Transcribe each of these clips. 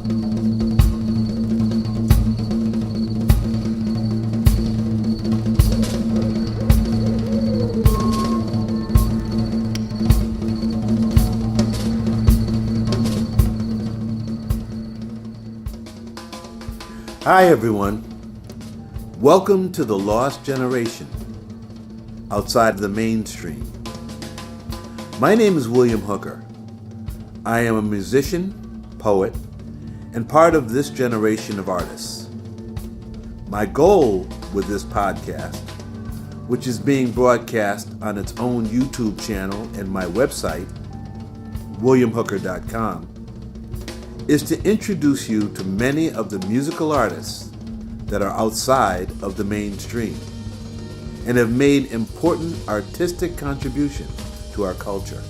Hi everyone, welcome to the Lost Generation, outside of the mainstream. My name is William Hooker. I am a musician, poet, and part of this generation of artists. My goal with this podcast, which is being broadcast on its own YouTube channel and my website, williamhooker.com, is to introduce you to many of the musical artists that are outside of the mainstream and have made important artistic contributions to our culture.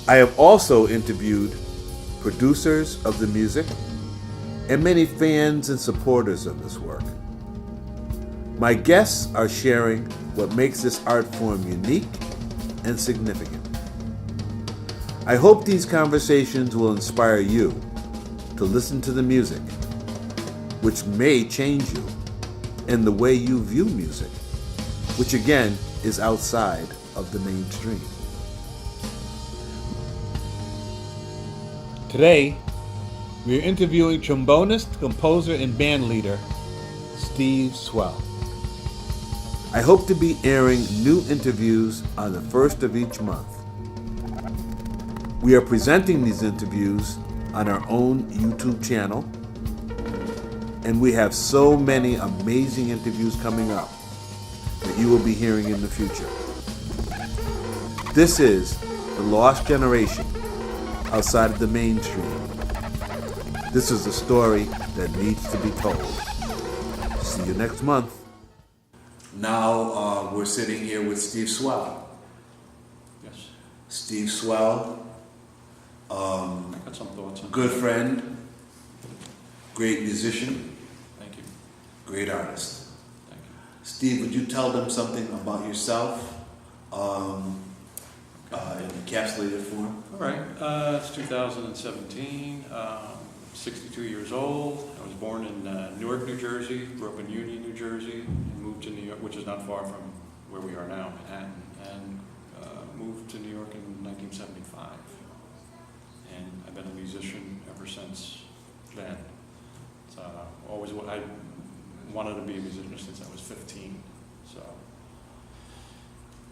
I have also interviewed producers of the music and many fans and supporters of this work. My guests are sharing what makes this art form unique and significant. I hope these conversations will inspire you to listen to the music, which may change you, and the way you view music, which again is outside of the mainstream. Today, we are interviewing trombonist, composer, and band leader, Steve Swell. I hope to be airing new interviews on the first of each month. We are presenting these interviews on our own YouTube channel, and we have so many amazing interviews coming up that you will be hearing in the future. This is the Lost Generation, outside of the mainstream. This is a story that needs to be told. See you next month. Now we're sitting here with Steve Swell. Yes. Steve Swell. I got some thoughts on Good friend, great musician, Thank you. great artist. Thank you. Steve, would you tell them something about yourself in encapsulated form? All right. It's 2017. 62 years old. I was born in Newark, New Jersey. Grew up in Union, New Jersey. And moved to New York, which is not far from where we are now, Manhattan. And moved to New York in 1975. And I've been a musician ever since then. It's always what I wanted to be a musician since I was 15. So,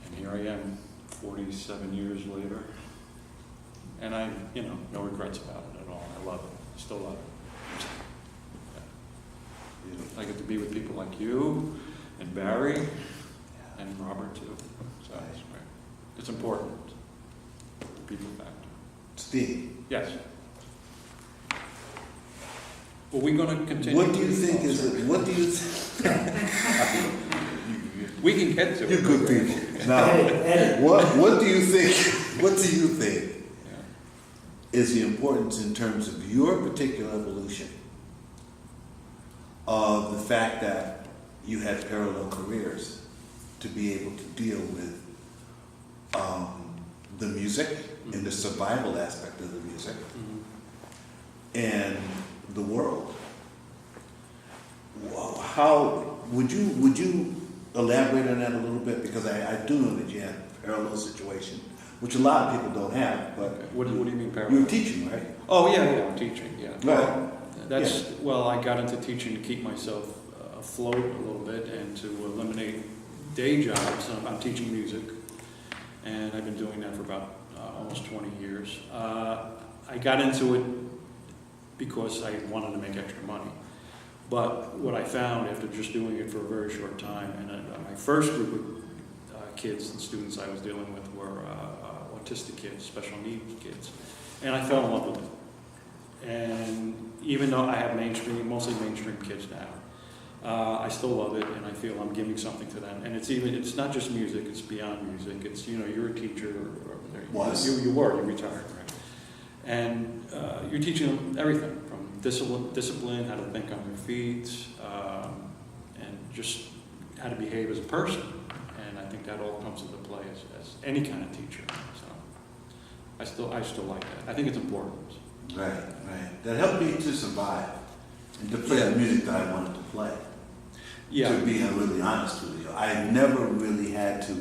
and here I am, 47 years later, and I, no regrets about it at all. I love it. I still love it. Yeah. I get to be with people like you and Barry and Robert too. So it's great. It's important. People factor. Steve. Yes. Well, we're going to continue. What do you think We can get to it. You're good people. Now, what do you think is the importance in terms of your particular evolution of the fact that you had parallel careers to be able to deal with the music and the survival aspect of the music and the world? How would you elaborate on that a little bit? Because I do know that you had a parallel situation, which a lot of people don't have. But what do you mean parallel? You were teaching, right? Oh yeah, I'm teaching. Yeah. Right. Well, I got into teaching to keep myself afloat a little bit and to eliminate day jobs. I'm teaching music, and I've been doing that for about almost 20 years. I got into it because I wanted to make extra money. But what I found after just doing it for a very short time, and my first group of kids and students I was dealing with were autistic kids, special needs kids, and I fell in love with it. And even though I have mostly mainstream kids now, I still love it, and I feel I'm giving something to them. And it's not just music; it's beyond music. It's you're a teacher, you were retired, right? And you're teaching them everything from discipline, how to think on their feet, and just how to behave as a person. And I think that all comes into play as any kind of teacher. So I still like that. I think it's important. Right. That helped me to survive and to play the music that I wanted to play. Yeah. To be really honest with you, I never really had to.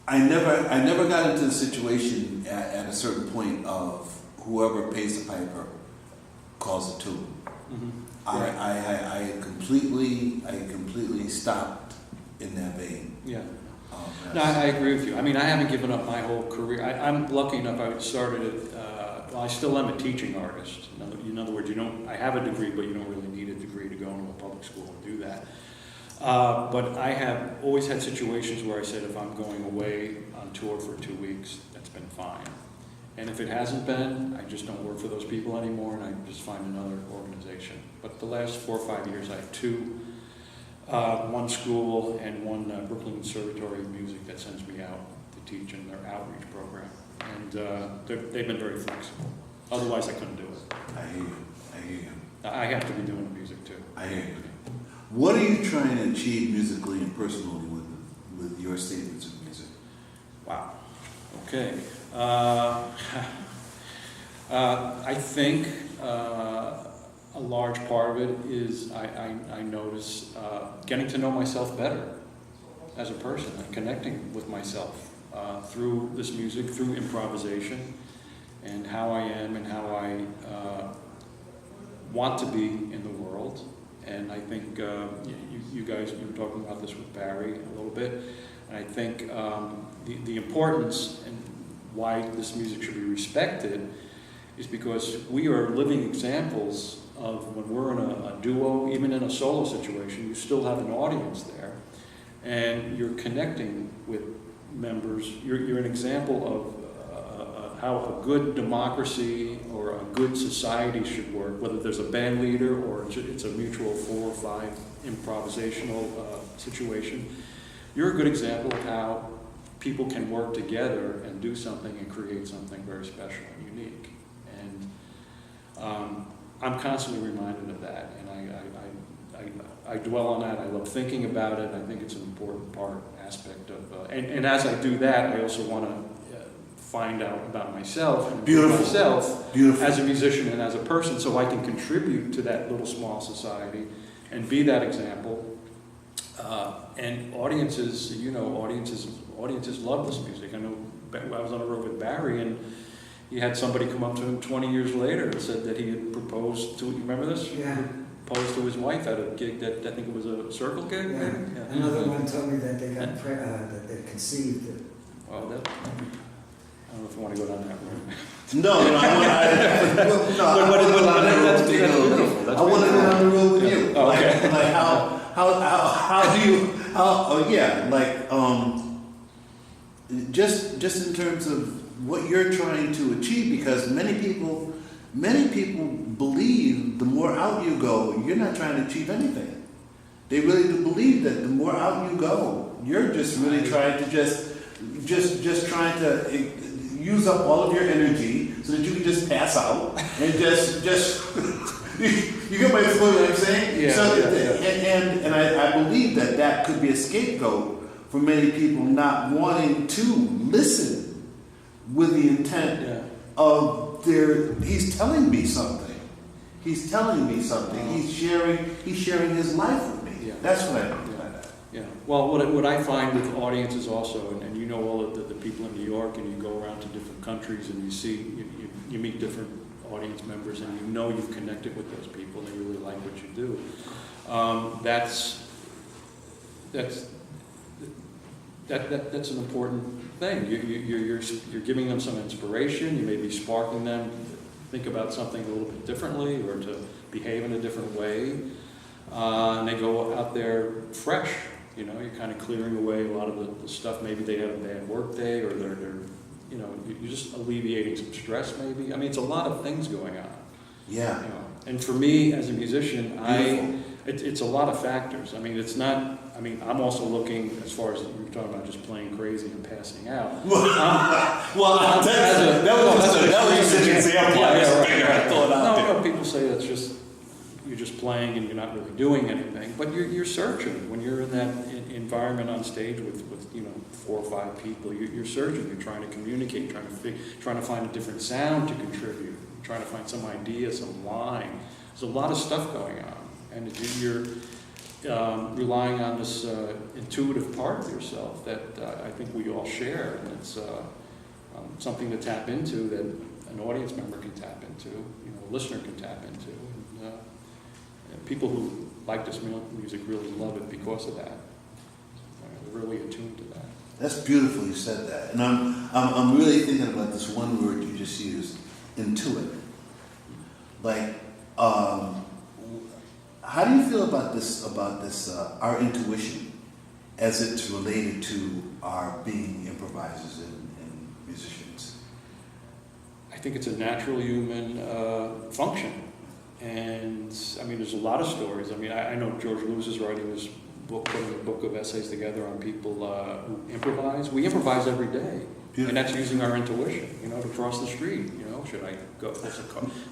I never got into the situation at a certain point of whoever pays the piper calls the tune. Mm-hmm. Right. I completely stopped in that vein. Yeah. No, I agree with you. I mean, I haven't given up my whole career. I'm lucky enough. I started it. Well, I still am a teaching artist. In other words, I have a degree, but you don't really need a degree to go into a public school and do that. But I have always had situations where I said, if I'm going away on tour for 2 weeks, that's been fine. And if it hasn't been, I just don't work for those people anymore, and I just find another organization. But the last 4 or 5 years, I have two. One school and one Brooklyn Conservatory of Music that sends me out to teach in their outreach program. And they've been very flexible. Otherwise, I couldn't do it. I hear you. I have to be doing music too. I hear you. What are you trying to achieve musically and personally with your statements of music? Wow. Okay. I think a large part of it is I notice getting to know myself better as a person and connecting with myself through this music, through improvisation, and how I am and how I want to be in the world. And I think you guys, you were talking about this with Barry a little bit, and I think the importance and why this music should be respected is because we are living examples of when we're in a duo, even in a solo situation, you still have an audience there, and you're connecting with members. You're an example of how a good democracy or a good society should work, whether there's a band leader or it's a mutual 4 or 5 improvisational situation. You're a good example of how people can work together and do something and create something very special and unique. And I'm constantly reminded of that, and I dwell on that. I love thinking about it. I think it's an important aspect of, and as I do that, I also want to find out about myself and myself as a musician and as a person, so I can contribute to that little small society and be that example. And audiences, audiences love this music. I know I was on the road with Barry, and he had somebody come up to him 20 years later and said that he had proposed to, you remember this? Yeah. Proposed to his wife at a gig that I think it was a circle gig. Yeah. Another one told me that they got that they conceived it. Well, I don't know if you want to go down that road. No, I want to go down the road with you. Oh, okay. Like how do you just in terms of what you're trying to achieve, because many people believe the more out you go, you're not trying to achieve anything. They really do believe that the more out you go, you're just really trying to just trying to use up all of your energy so that you can just pass out and just you get my point what I'm saying? Yeah. So and I believe that could be a scapegoat for many people not wanting to listen with the intent of he's telling me something. He's telling me something. He's sharing his life with me. Yeah. That's what I mean. Yeah. Well, what I find with audiences also, and you know all of the people in New York, and you go around to different countries, and you meet different audience members, and you know you've connected with those people, and they really like what you do. That's an important thing. You're giving them some inspiration. You may be sparking them to think about something a little bit differently or to behave in a different way, and they go out there fresh. You're kind of clearing away a lot of the stuff. Maybe they had a bad work day, or they're you're just alleviating some stress. Maybe it's a lot of things going on. Yeah. And for me as a musician, it's a lot of factors. It's not. I'm also looking as far as you were talking about, just playing crazy and passing out. That was just an example. I thought out there. No, people say you're just playing and you're not really doing anything, but you're searching. When you're in that environment on stage with 4 or 5 people, you're searching. You're trying to communicate, trying to find a different sound to contribute, trying to find some idea, some line. There's a lot of stuff going on, and you're relying on this intuitive part of yourself that I think we all share, and it's something to tap into that an audience member can tap into, a listener can tap into. And people who like this music really love it because of that. They're really attuned to that. That's beautiful you said that. And I'm really thinking about this one word you just used, intuit. Like, how do you feel about this our intuition as it's related to our being improvisers and musicians? I think it's a natural human function. And I mean, there's a lot of stories. I mean, I know George Lewis is writing this book, putting a book of essays together on people who improvise. We improvise every day. Beautiful. And that's using our intuition, to cross the street. Should I go?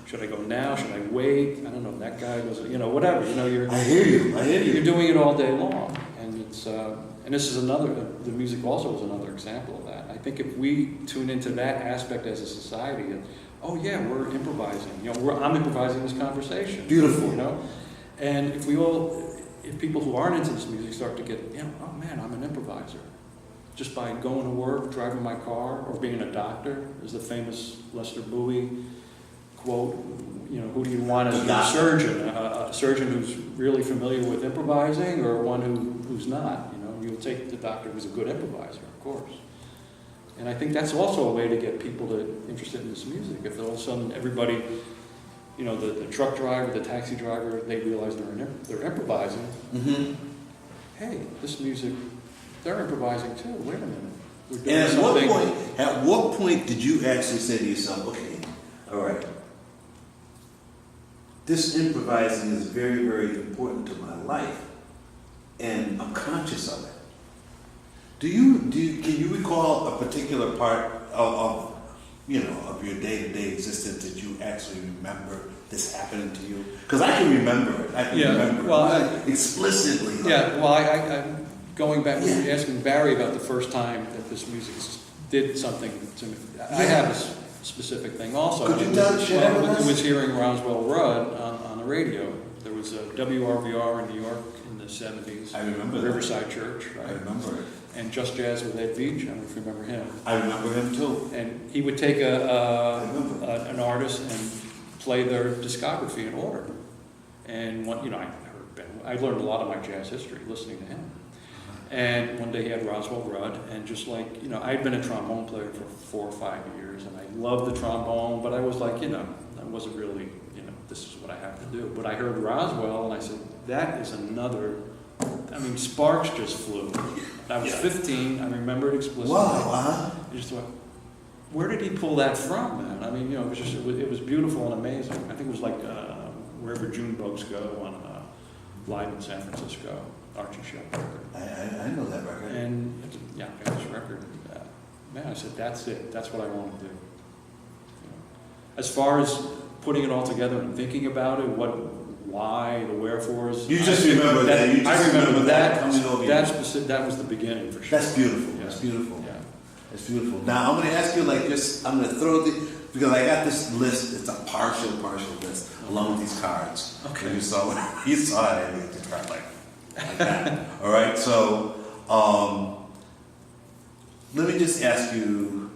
Should I go now? Should I wait? I don't know. That guy doesn't. Whatever. I hear you. You're doing it all day long, and it's. And this is another. The music also is another example of that. I think if we tune into that aspect as a society, oh yeah, we're improvising. I'm improvising this conversation. Beautiful. And if people who aren't into this music start to get, oh man, I'm an improviser. Just by going to work, driving my car, or being a doctor, is the famous Lester Bowie quote. Who do you want as your surgeon? A surgeon who's really familiar with improvising, or one who's not? You'll take the doctor who's a good improviser, of course. And I think that's also a way to get people interested in this music. If all of a sudden everybody, the truck driver, the taxi driver, they realize they're improvising. Mm-hmm. Hey, this music. They're improvising too. Wait a minute. We're doing at what point did you actually say to yourself, okay, all right, this improvising is very, very important to my life, and I'm conscious of it. Can you recall a particular part of your day-to-day existence that you actually remember this happening to you? Because I can remember it. I can remember it explicitly. Yeah. Well, I going back, when you're asking Barry about the first time that this music did something to me, I have a specific thing also. Could you share with us? It was hearing Roswell Rudd on the radio. There was a WRVR in New York in the 70s. I remember Riverside Church, right? I remember it. And Just Jazz with Ed Veach, I don't know if you remember him. I remember him too. And he would take an artist and play their discography in order. And I learned a lot of my jazz history listening to him. And one day he had Roswell Rudd, and just like, I'd been a trombone player for 4 or 5 years, and I loved the trombone, but I was like, I wasn't really, this is what I have to do. But I heard Roswell, and I said, that is another, sparks just flew. I was 15, I remember it explicitly. Wow, I just thought, where did he pull that from, man? It was beautiful and amazing. I think it was like Wherever June Bugs Go on Live in San Francisco. Archie Shepp record. I know that record. And it's a famous record. Man, I said, that's it. That's what I want to do. As far as putting it all together and thinking about it, why, the wherefores. You just remember that. I remember that. Coming over That was the beginning for sure. That's beautiful. Yeah. That's beautiful. Yeah. That's beautiful. Now I'm going to ask you I'm going to throw because I got this list. It's a partial list along with these cards. Okay. And you saw it. I made the card like that. All right, so let me just ask you,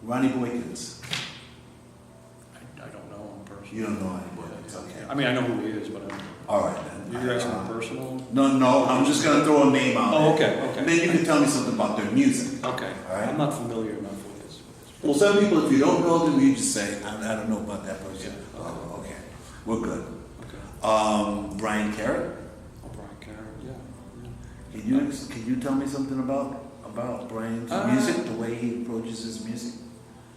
Ronnie Boykins. I don't know him personally. You don't know Ronnie Boykins, okay. I know who he is, but I don't. All right, then. You're asking personal? No, I'm just going to throw a name out. Oh, okay. And then you can tell me something about their music. Okay. All right? I'm not familiar enough with this. Well, some people, if you don't know them, you just say, I don't know about that person. Yeah. Oh, okay. We're good. Okay. Brian Carrot. Oh, Brian Carrot, yeah. Can you tell me something about Brian's music, the way he approaches his music?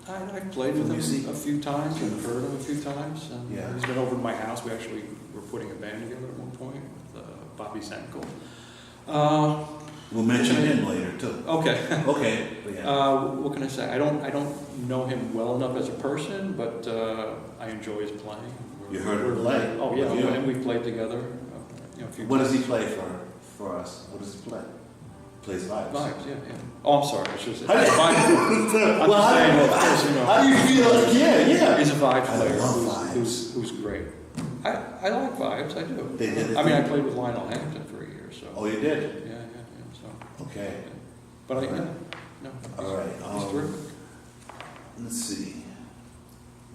I've played with him a few times and heard him a few times. And yeah. He's been over to my house. We actually were putting a band together at one point with Bobby Sankel. We'll mention him later too. Okay. Okay. Yeah. What can I say? I don't know him well enough as a person, but I enjoy his playing. You heard him play? Oh yeah, Yeah. and we played together. A few What does times. he play for us? What does he play? Plays vibes. Vibes, yeah. Oh, I'm sorry. I should say How do you- vibes. I'm Well, just saying, how- of course, you know. How do you feel? Yeah. He's a vibes I player love who's great. I like vibes. I do. They did. I mean, I played with Lionel Hampton for a year, so. Oh, you did? Yeah. So. Okay. But All right. no. All right. He's terrific. Let's see.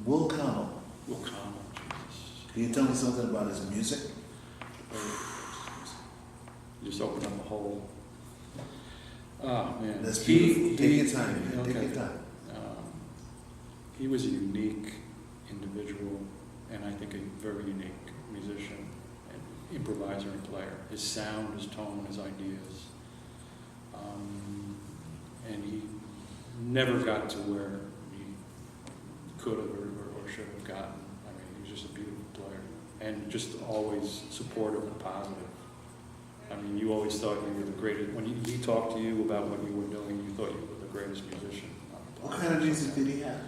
Will Connell. Will Connell, Jesus. Can you tell me something about his music? You just opened up a whole. Oh man. That's beautiful. Take your time, man. Okay. Take your time. He was a unique individual, and I think a very unique musician, and improviser and player. His sound, his tone, his ideas, and he never got to where he could have or should have gotten. I mean, he was just a beautiful player, and just always supportive and positive. I mean, you always thought you were the greatest. When he talked to you about what you were doing, you thought you were the greatest musician. What kind of music did he have?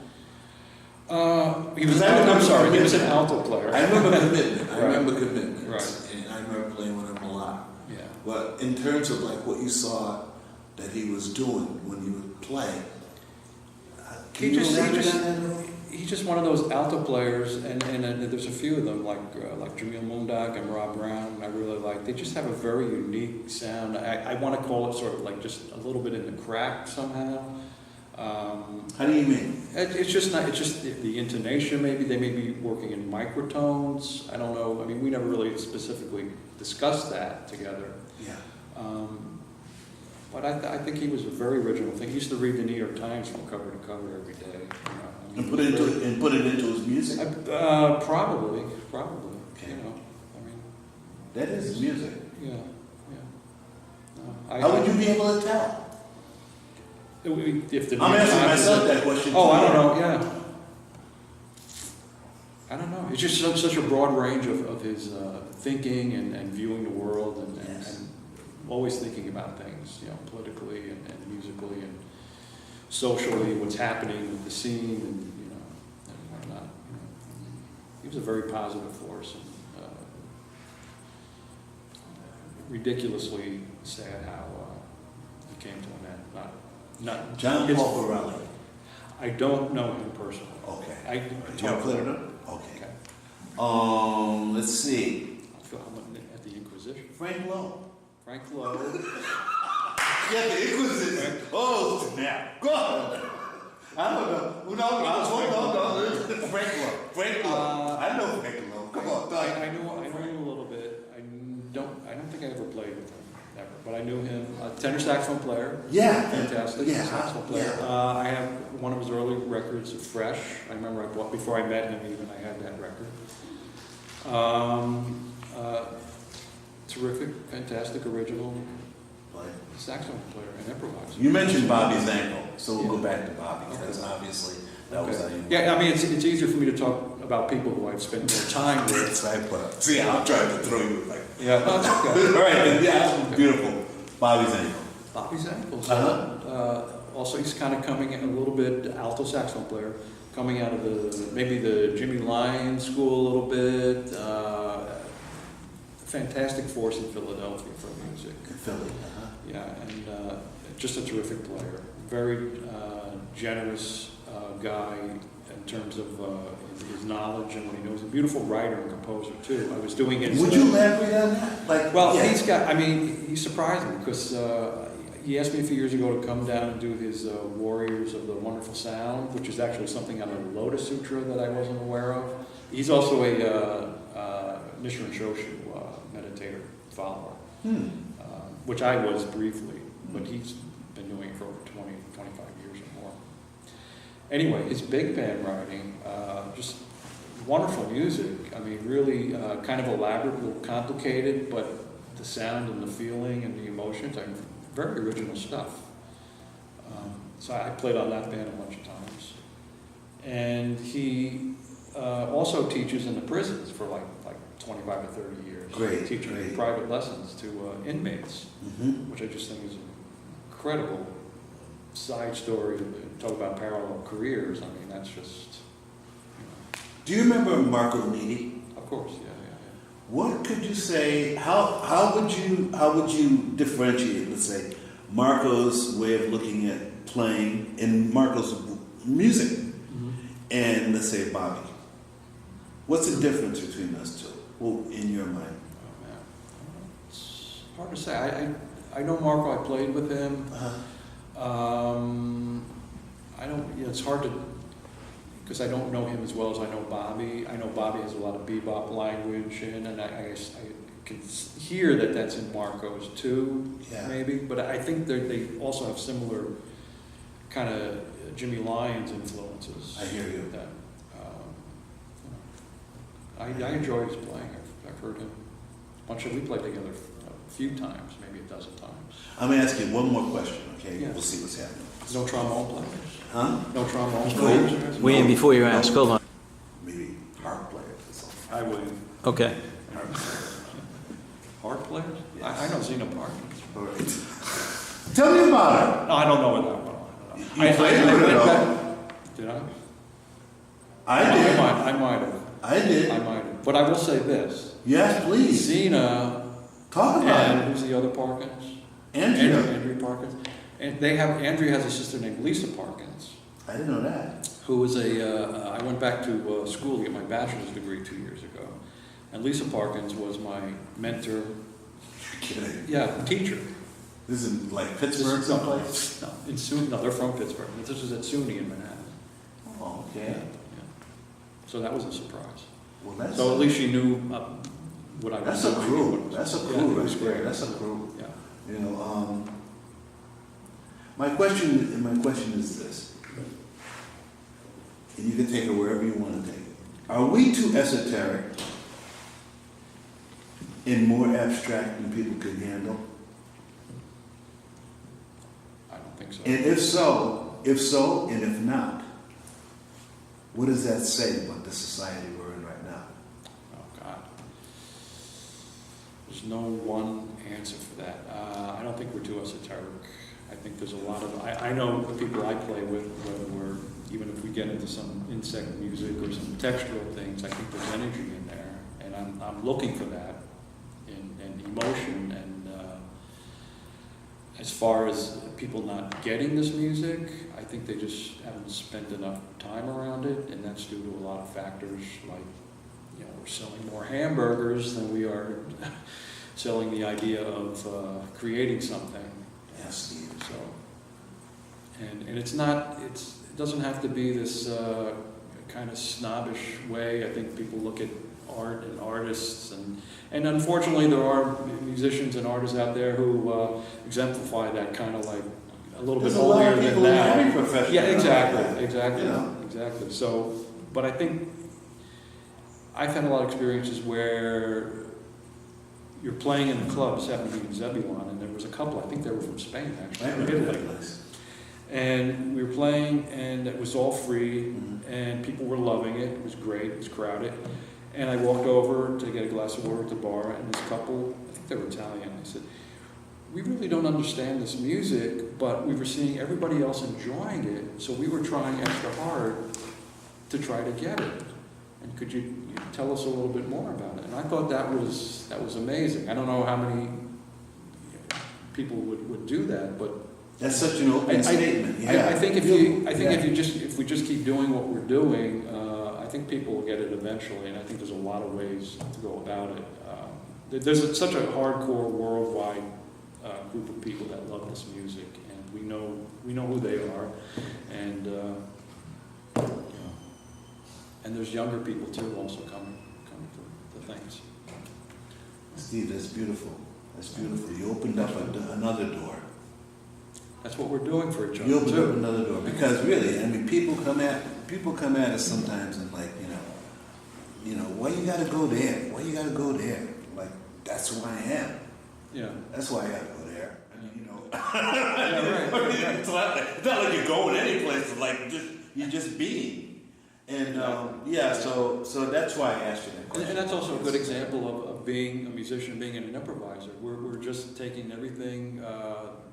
He was. I'm sorry. He was an alto player. I remember Commitment. I Right. remember Commitment. Right. And I remember playing with him a lot. Yeah. But in terms of like what you saw that he was doing when he would play, He's just one of those alto players, and there's a few of them like Jamil Mundak and Rob Brown. I really like. They just have a very unique sound. I want to call it sort of like just a little bit in the crack somehow. How do you mean? It's just not. It's just the intonation. Maybe they may be working in microtones. I don't know. I mean, we never really specifically discussed that together. Yeah. But I think he was a very original thing. He used to read the New York Times from cover to cover every day. You know, I mean, And put it into his music. Probably. Okay. You know, I mean, That is music. yeah. How would you be able to tell? If the I'm New York asking Times myself is- that question. Oh, too. I don't know. Yeah. I don't know. It's just such a broad range of his thinking and viewing the world Yes. and always thinking about things, you know, politically and musically and socially, what's happening with the scene and, you know, and whatnot. You know. He was a very positive force and ridiculously sad how he came to an end. Not John his- Paul Corelli. I don't know him personally. Okay. I You ever played with him? Okay. Okay. Let's see. I feel I'm at the Inquisition. Frank Lowe. Frank Lowe. Yeah, the Inquisition. Oh, snap. Go on. I don't know. No. Frank Lowe. Frank Lowe. I know Frank Lowe. Come on, I knew him a little bit. I don't think I ever played with him, ever. But I knew him. Tenor saxophone player. Yeah. Fantastic. Yeah. Saxophone player. Yeah. I have one of his early records, Fresh. I remember I bought, before I met him even, I had that record. Terrific, fantastic, original saxophone player and improviser. You mentioned Bobby's ankle, so we'll go back to Bobby, because obviously that was Okay. a... Yeah, I mean, it's easier for me to talk about people who I've spent more time with. That's right, but see, I'm trying to throw you like... Yeah, no, it's okay. All right, yeah, beautiful. Bobby's ankle. Bobby's ankles. Uh-huh. Also, he's kind of coming in a little bit, alto saxophone player, coming out of maybe the Jimmy Lyon school a little bit. Fantastic force in Philadelphia for music. Philly, uh-huh. Yeah, and just a terrific player. Very generous guy in terms of his knowledge and what he knows. A beautiful writer and composer too. I was doing his. Would you elaborate on that? Like, Well, yeah. he surprised me because he asked me a few years ago to come down and do his Warriors of the Wonderful Sound, which is actually something out of the Lotus Sutra that I wasn't aware of. He's also a Nichiren Shoshu meditator follower, which I was briefly, but he's been doing it for over 20, 25 years or more. Anyway, his big band writing, just wonderful music. I mean, really kind of elaborate, a little complicated, but the sound and the feeling and the emotions are very original stuff. So I played on that band a bunch of times. And he also teaches in the prisons for like 25 or 30 years. Great, Teaching great. private lessons to inmates, which I just think is an incredible side story. Talk about parallel careers. I mean, that's just, you know. Do you remember Marco Niti? Of course, yeah. What could you say? How would you differentiate, let's say, Marco's way of looking at playing in Marco's music, and let's say Bobby? What's the difference between those two? Well, in your mind? Oh man, it's hard to say. I know Marco. I played with him. I don't. You know, it's hard to, because I don't know him as well as I know Bobby. I know Bobby has a lot of bebop language in, and I can hear that that's in Marco's too, maybe. But I think they also have similar kind of Jimmy Lyons influences. I hear you. That, I enjoy his playing. I've heard him we played together a few times, maybe a dozen times. I'm going to ask you one more question, okay? Yeah. We'll see what's happening. No trombone players? Huh? No trombone players? William, before you ask, hold on. Maybe harp players or something. I would. Okay. Harp players? Yes. I know Zena Parkins. All right. Tell me about her. No, I don't know that well. You played with her, though. Did I? I did. I might have. I did. I might have. But I will say this. Yes, please. Zena Talk about and it. who's the other Parkins? Andrea. Andrea Parkins. And Andrea has a sister named Lisa Parkins, I didn't know that. who was I went back to school to get my bachelor's degree 2 years ago. And Lisa Parkins was my mentor. You're kidding. Yeah, teacher. This is like Pittsburgh someplace? No, in SUNY. No, they're from Pittsburgh. This was at SUNY in Manhattan. Oh, okay. Yeah. So that was a surprise. Well, that's So at least she knew what I was that's a doing. crew. That's a Yeah, crew it was right there. great. That's a crew. Yeah. You know, my question is this, and you can take it wherever you want to take it. Are we too esoteric and more abstract than people can handle? I don't think so. And if so, and if not, what does that say about the society we're in right now? Oh, God. There's no one answer for that. I don't think we're too esoteric. I think there's a lot of, I know the people I play with, whether we're, even if we get into some insect music or some textural things, I think there's energy in there. And I'm looking for that in emotion. And as far as people not getting this music, I think they just haven't spent enough time around it. And that's due to a lot of factors like, you know, we're selling more hamburgers than we are selling the idea of creating something. Yes, Steve. So, and it's not, it doesn't have to be this kind of snobbish way. I think people look at art and artists, and unfortunately there are musicians and artists out there who exemplify that kind of like a little There's bit a lot holier of than people in thou. every profession. Yeah, exactly, Yeah. exactly, You know? exactly. So, but I think I've had a lot of experiences where you're playing in the clubs, happened to be in Zebulon, and there was a couple, I think they were from Spain actually, I or remember Italy. that place. And we were playing, and it was all free, Mhm. and people were loving it. It was great, it was crowded. And I walked over to get a glass of water at the bar, and this couple, I think they were Italian, I said, we really don't understand this music, but we were seeing everybody else enjoying it, so we were trying extra hard to try to get it. And could you tell us a little bit more about it? And I thought that was amazing. I don't know how many people would do that, but That's such an open statement. Yeah. I think if we just keep doing what we're doing, I think people will get it eventually, and I think there's a lot of ways to go about it. There's such a hardcore worldwide group of people that love this music, and we know who they are, and and there's younger people too also coming to things. Steve, that's beautiful. That's beautiful. You opened up another door. That's what we're doing for each other You opened up too. another door because really, I mean, people come at us sometimes and like, you know, why you gotta go there? Why you gotta go there? Like, that's who I am. Yeah. That's why I gotta go there. I mean, you know. Yeah, right. It's not like you're going any place. It's like you're just being. And so that's why I asked you that question. And that's also a good example of being a musician, being an improviser. We're just taking everything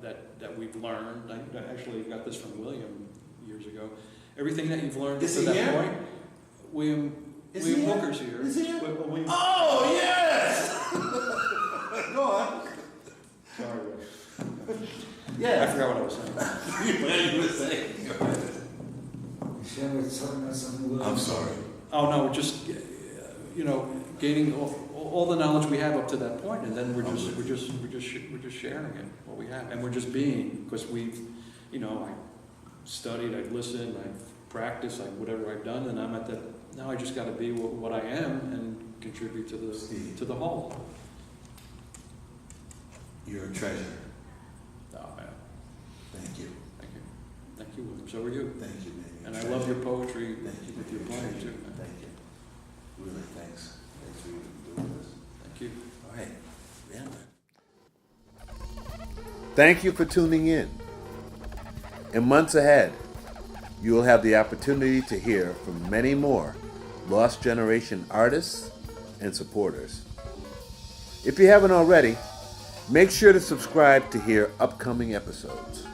that we've learned. I actually got this from William years ago. Everything that you've learned Is to he that here? point. William Booker's here. Is he here? William, Oh, yes! Go on. sorry, I Yeah. forgot what I was saying. What you were saying. Go ahead. Michelle was talking about something. I'm sorry. Oh no, just gaining all the knowledge we have up to that point, and then we're just sharing it, what we have, and we're just being, because we've, I studied, I've listened, I've practiced, like whatever I've done, and I'm at that. Now I just got to be what I am and contribute to the whole. You're a treasure. Oh man, Thank you. thank you, William. So are you. Thank you, man. You're And a I treasure. love your poetry Thank you. with your You're a playing treasure. too, man. Thank you. Really, thanks. Thanks for doing this. Thank you. All right. Yeah, man. Thank you for tuning in. In months ahead, you will have the opportunity to hear from many more Lost Generation artists and supporters. If you haven't already, make sure to subscribe to hear upcoming episodes.